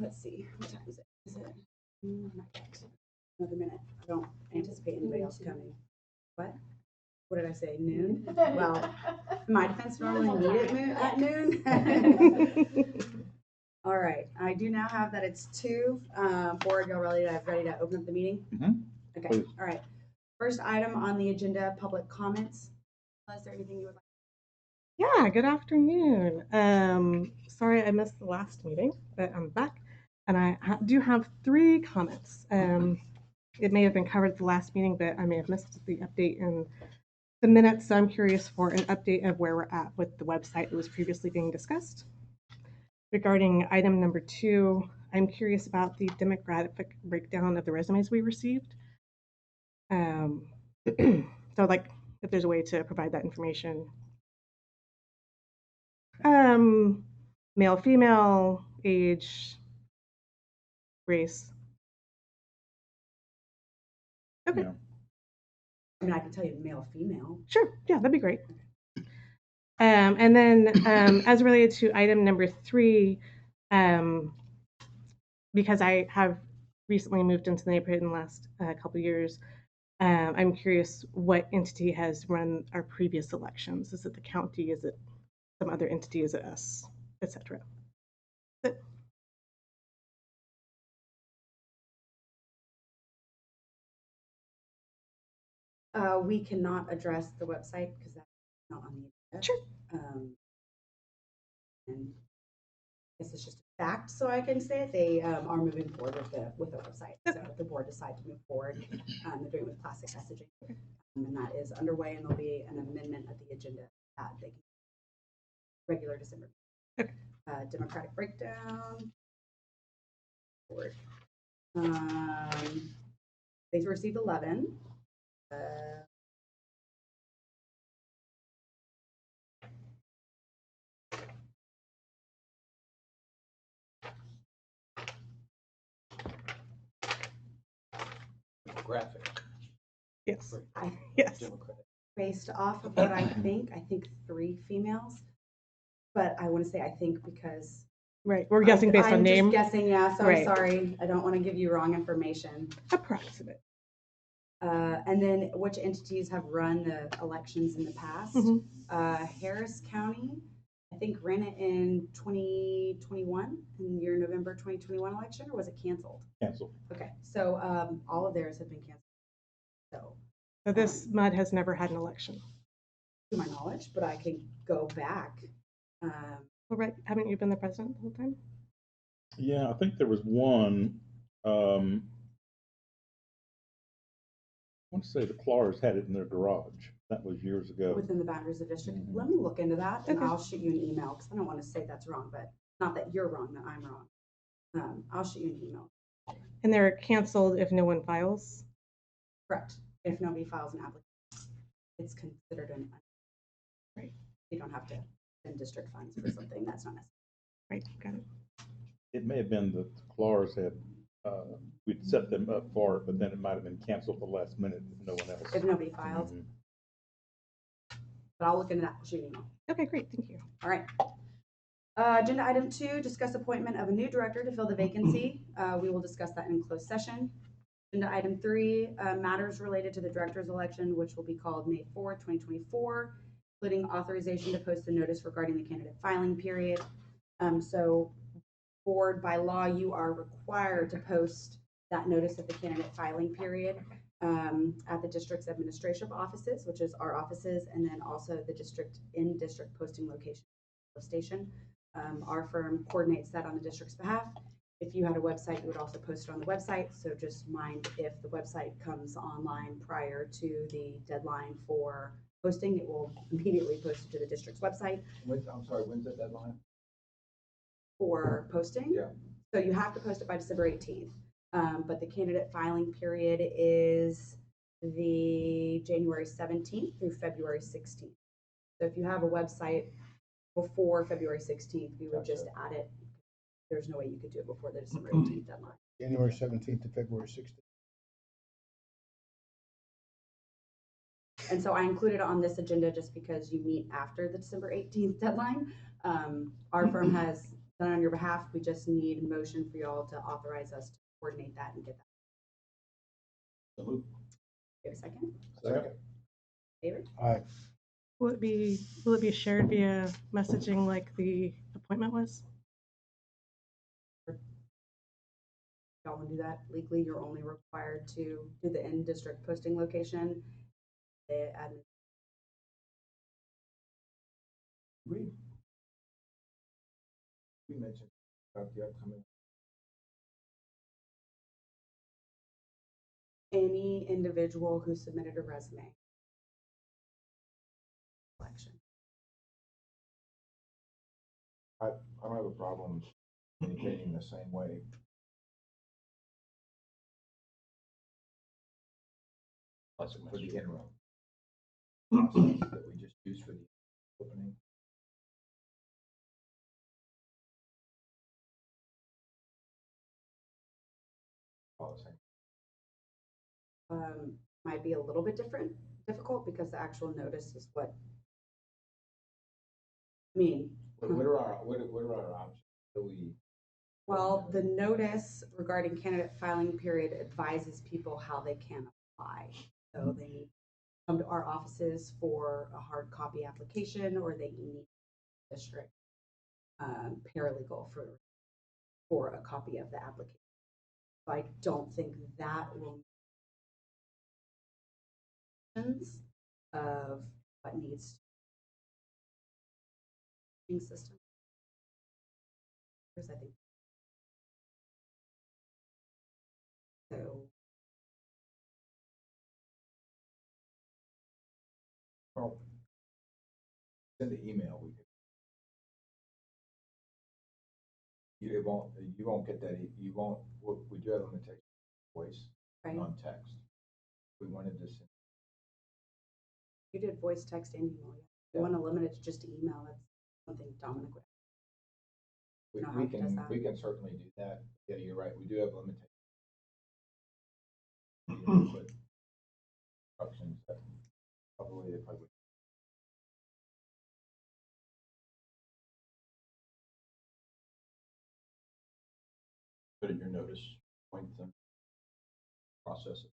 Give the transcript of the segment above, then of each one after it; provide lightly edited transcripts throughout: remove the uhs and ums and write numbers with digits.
let's see. What time is it? Is it not yet. Another minute. I don't anticipate anybody else coming. What? What did I say? Noon? Well, my defense normally meet at noon. All right. I do now have that it's 2. Board, y'all ready to open up the meeting? Okay. Please. All right. First item on the agenda, public comments. Is there anything you would like? Yeah, good afternoon. Sorry I missed the last meeting, but I'm back. And I do have 3 comments. It may have been covered at the last meeting, but I may have missed the update in the minutes. So I'm curious for an update of where we're at with the website that was previously being discussed. Regarding item number 2, I'm curious about the demographic breakdown of the resumes we received. So like if there's a way to provide that information. Male, female, age, race. Okay. Yeah. I mean, I can tell you male, female. Sure. Yeah, that'd be great. And then as related to item number 3, because I have recently moved into the neighborhood in the last couple of years, I'm curious what entity has run our previous elections. Is it the county? Is it some other entity? Is it us, etc.? We cannot address the website because that's not on the agenda. Sure. And I guess it's just a fact, so I can say it. They are moving forward with the website. So if the board decides to move forward, they're doing it with classic messaging, and that is underway. And there'll be an amendment of the agenda that they can regular December. Okay. Democratic breakdown. Board. They've received 11. Graphic. Yes. Yes. Based off of what I think 3 females, but I want to say I think because right, we're guessing based on name. I'm just guessing, yeah. So right. I'm sorry, I don't want to give you wrong information. Approximate. And then which entities have run the elections in the past? Harris County, I think, ran it in 2021, in your November 2021 election, or was it canceled? Canceled. Okay, so all of theirs have been canceled. So this MUD has never had an election, to my knowledge, but I can go back. Well, right, haven't you been the president the whole time? Yeah, I think there was one. I want to say the Clars had it in their garage. That was years ago. Within the boundaries of the district. Let me look into that, and I'll shoot you an email, because I don't want to say that's wrong, but not that you're wrong, that I'm wrong. I'll shoot you an email. And they're canceled if no one files? Correct. If nobody files an application, it's considered an right. You don't have to spend district funds for something that's not necessary. Right, got it. It may have been that the Clars had we'd set them up for it, but then it might have been canceled at the last minute if no one else. If nobody filed. But I'll look into that. I'll shoot you an email. Okay, great. Thank you. All right. Agenda item 2, discuss appointment of a new director to fill the vacancy. We will discuss that in closed session. Agenda item 3, matters related to the director's election, which will be called May 4, 2024, including authorization to post the notice regarding the candidate filing period. So board, by law, you are required to post that notice of the candidate filing period at the district's administrative offices, which is our offices, and then also the district in-district posting location station. Our firm coordinates that on the district's behalf. If you had a website, you would also post it on the website. So just mind if the website comes online prior to the deadline for posting, it will immediately post it to the district's website. I'm sorry, when's the deadline? For posting? Yeah. So you have to post it by December 18th. But the candidate filing period is the January 17th through February 16th. So if you have a website before February 16th, we would just add it. There's no way you could do it before the December 18th deadline. January 17th to February 16th. And so I included it on this agenda just because you meet after the December 18th deadline. Our firm has done on your behalf. We just need motion for y'all to authorize us to coordinate that and get that. So moved. Do you have a second? Second. David? Aye. Will it be shared via messaging like the appointment was? Y'all want to do that? Legally, you're only required to do the in-district posting location. The admin. We mentioned about the upcoming. Any individual who submitted a resume. Election. I don't have a problem communicating the same way. For the interim process that we just used for the opening. Policy. Might be a little bit difficult because the actual notice is what. I mean, What are our options? Do we? well, the notice regarding candidate filing period advises people how they can apply. So they need to come to our offices for a hard copy application, or they need district paralegal for a copy of the application. So I don't think that will of what needs to be system. I think so. Well, send the email. We could. You won't get that. You won't. We do have a limitation voice, Right. on text. We wanted to send. You did voice, text, and email. If you want to limit it to just email, that's something Dominic would. We can certainly do that. Yeah, you're right. We do have limitations. Instructions that probably if I would. Put in your notice, point them, process it.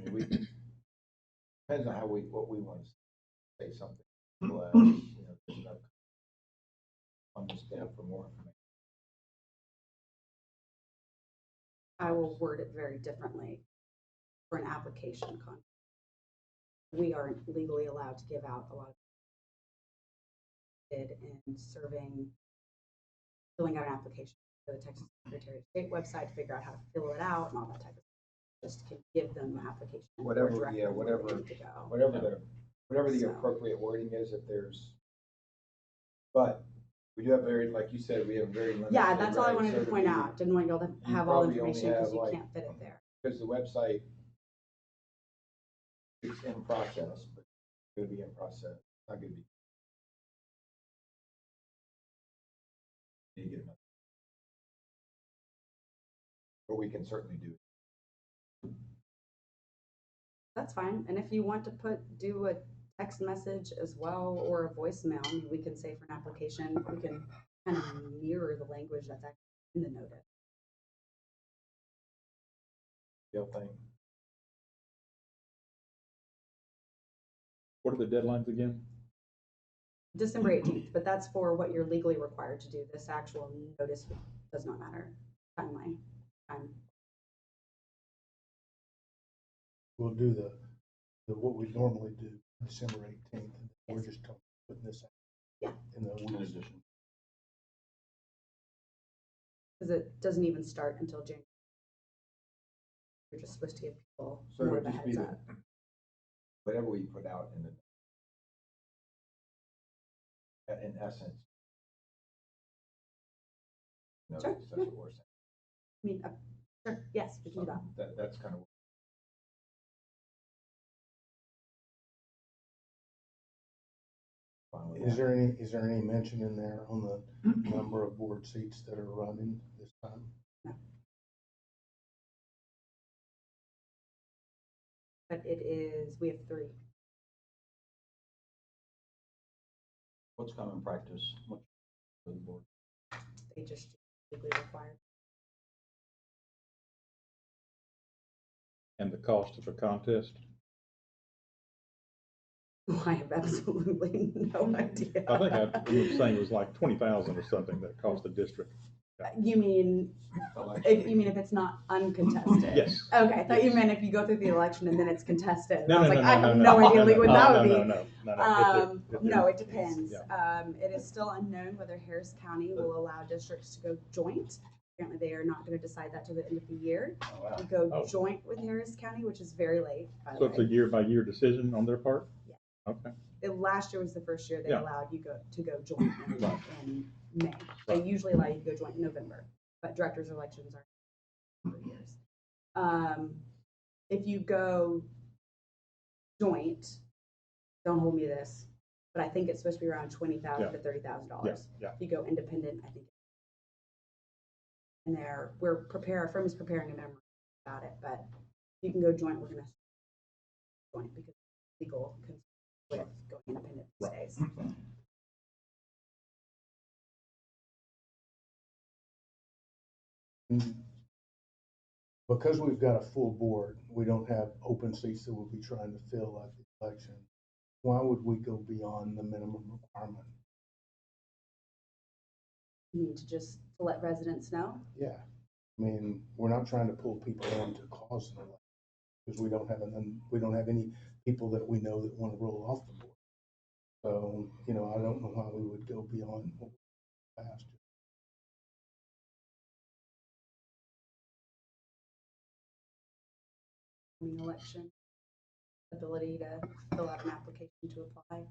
I mean, depends on what we want to say something. Well, there's enough on the staff for more information. I will word it very differently for an application content. We aren't legally allowed to give out a lot of in filling out an application for the Texas Secretary of State website to figure out how to fill it out and all that type of stuff. Just to give them the application. Whatever the appropriate wording is, if there's. But we do have like you said, we have very limited. Yeah, that's all I wanted to point out. Didn't want y'all to have all the information because you can't fit it there. Because the website is in process, but it's going to be in process. Not going to be. You get enough. But we can certainly do it. That's fine. And if you want to do a text message as well or a voicemail, I mean, we can say for an application, we can kind of mirror the language that's actually in the notice. Still think. What are the deadlines again? December 18th, but that's for what you're legally required to do. This actual notice does not matter. Timeline. We'll do the what we normally do, December 18th, and we're just putting this out. Yeah. In the week. Because it doesn't even start until January. You're just supposed to give people So more it of a would just be heads up. whatever we put out in essence. No, Sure, that's what we're saying. I mean, sure, yes, we can do that. That's kind of. Is there any mention in there on the number of board seats that are running this time? No. but we have 3. What's common practice? What's the board? They just legally required. And the cost of a contest? I have absolutely no idea. I think I remember saying it was like 20,000 or something that cost the district. You mean, if it's not uncontested? Yes. Okay, I thought you Yes. meant if you go through the election and then it's contested. No, I was no, like, no, I no, have no, no no, idea no, what no, that no, would be. no. If there- No, it depends. Yeah. It is still unknown whether Harris County will allow districts to go joint. Apparently, they are not going to decide that till the end of the year. Oh, wow. We go Oh. joint with Harris County, which is very late, by the So it's a way. year-by-year decision on their part? Yeah. Okay. Last year was the first year they Yeah. allowed you to go joint Right. in May. They Right. usually allow you to go joint in November, but directors' elections are for years. If you go joint, don't hold me to this, but I think it's supposed to be around $20,000 to $30,000. Yeah. If you go independent, I think. And our firm is preparing a memo about it, but if you can go joint, we're going to joint because legal concern with going independent these days. Because we've got a full board, we don't have open seats that we'll be trying to fill at the election. Why would we go beyond the minimum requirement? You need to let residents know. Yeah, I mean, we're not trying to pull people in to cause an election because we don't have any people that we know that want to roll off the board. So, I don't know why we would go beyond what we passed. Election ability to fill out an application to apply.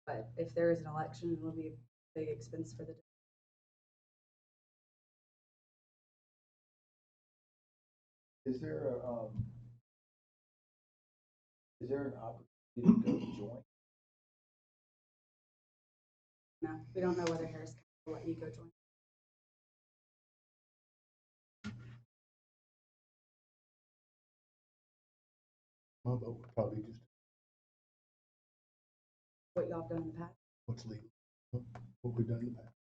But if there is an election, it will be a big expense for the district. Is there an opportunity to go joint? No, we don't know whether Harris County will let you go join. My vote would probably just What y'all have done in the past. what's legal, what we've done in the past.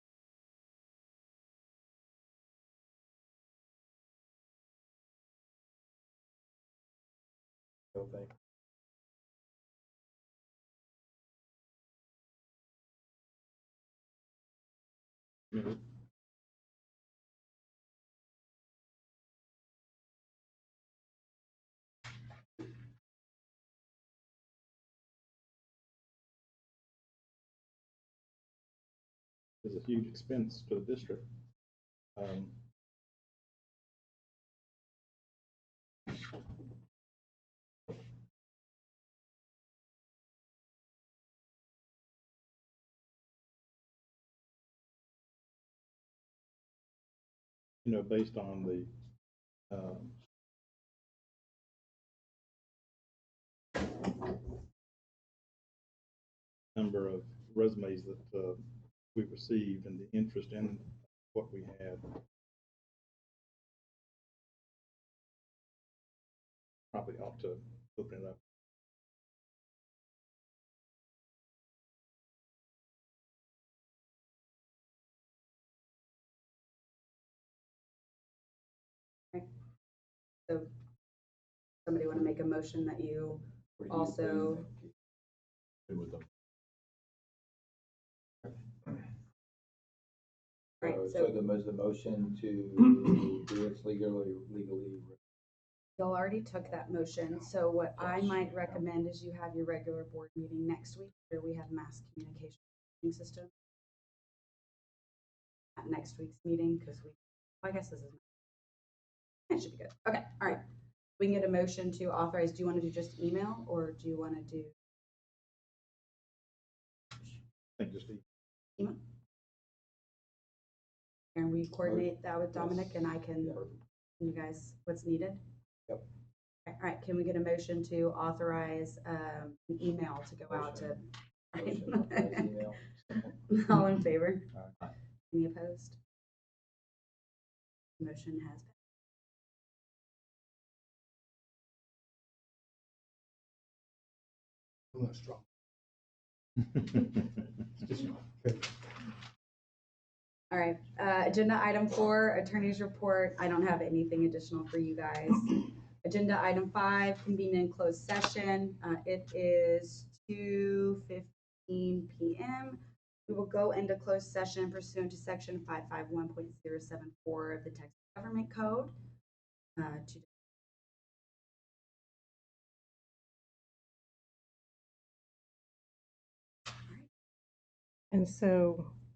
Okay. Mhm. It's a huge expense to the district. Based on the number of resumes that we received and the interest in what we had. Probably ought to open it up. Right. So somebody want to make a motion that you also. Right, So the motion to do it legally. Y'all already took that motion, so what I might recommend is you have your regular board meeting next week where we have mass communication system. At next week's meeting, because I guess this is, it should be good. Okay, all right. We can get a motion to authorize. Do you want to do just email or do you want to do? I think just Email. And we coordinate that with Dominic and I can, you guys, what's needed? Yep. Okay, all right, can we get a motion to authorize an email to go out to? Email. All in favor? Any opposed? Motion has passed. I'm not strong. It's just my favorite. All right, agenda item 4, attorney's report. I don't have anything additional for you guys. Agenda item 5, convene in closed session. It is 2:15 p.m. We will go into closed session pursuant to section 551.074 of the Texas Government Code. And so